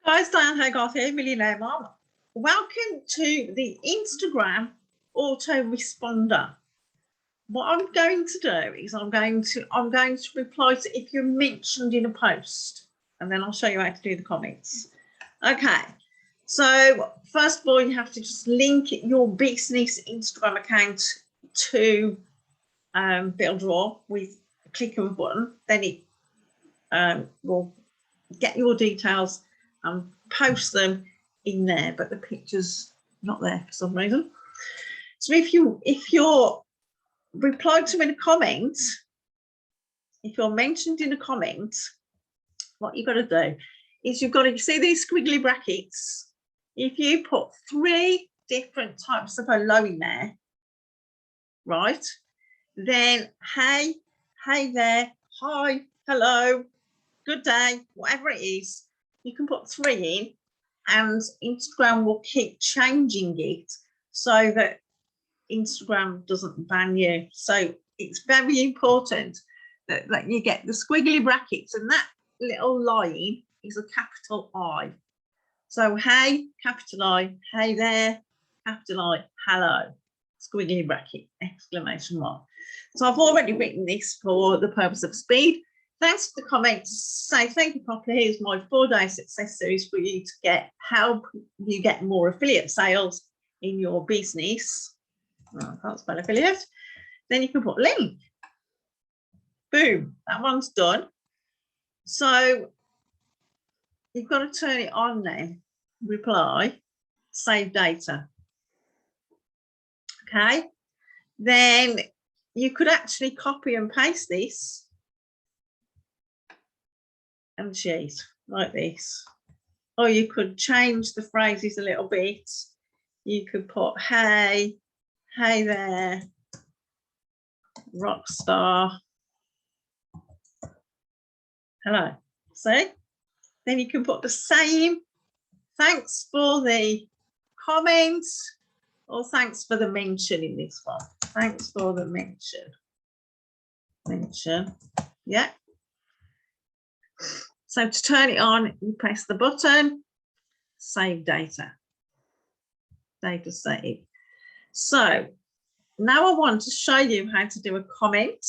Guys, Diane Hogarth here, Millionaire Mom. Welcome to the Instagram autoresponder. What I'm going to do is I'm going to reply to if you're mentioned in a post, and then I'll show you how to do the comments. Okay, so first of all, you have to just link your business Instagram account to Builderall with a click of a button. Then it will get your details and post them in there, but the picture's not there for some reason. So if you're replied to in a comment, if you're mentioned in a comment, what you've got to do is you've got to see these squiggly brackets. If you put 3 different types of hello in there, right, then hey there, hi, hello, good day, whatever it is, you can put 3 in, and Instagram will keep changing it so that Instagram doesn't ban you. So it's very important that you get the squiggly brackets, and that little line is a capital I. So hey, capital I, hey there, capital I, hello, squiggly bracket, exclamation mark. So I've already written this for the purpose of speed. Thanks for the comments. Say thank you properly. Here's my 4-day success series for you to help you get more affiliate sales in your business. Oh, I can't spell affiliate. Then you can put link. Boom, that one's done. So you've got to turn it on then. Reply, save data. Okay, then you could actually copy and paste this and sheet like this, or you could change the phrases a little bit. You could put hey there, rock star, hello. See, then you can put the same, thanks for the comments, or thanks for the mention in this one. Thanks for the mention, yeah. So to turn it on, you press the button, save data, data save. So now I want to show you how to do a comment.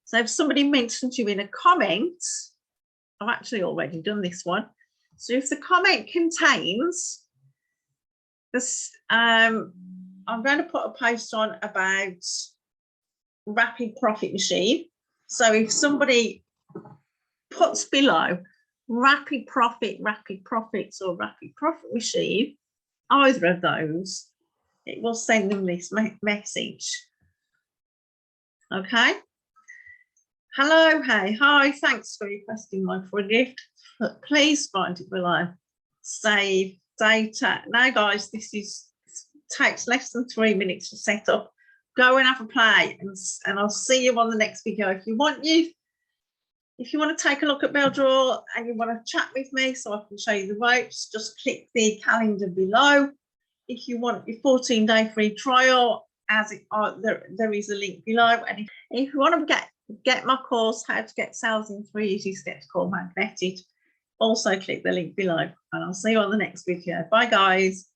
So if somebody mentions you in a comment, I've actually already done this one. So if the comment contains this, I'm going to put a post on about rapid profit machine. So if somebody puts below rapid profits or rapid profit machine, either of those, it will send them this message. Okay. Hello, hey, hi, thanks for requesting my free gift. Please find it below. Save data. Now, guys, this takes less than 3 minutes to set up. Go and have a play, and I'll see you on the next video. If you want to take a look at Builderall and you want to chat with me so I can show you the ropes, just click the calendar below. If you want your 14-day free trial, there is a link below. And if you want to get my course, How to Get Sales in 3 Easy Steps called Magnetic, also click the link below, and I'll see you on the next video. Bye, guys.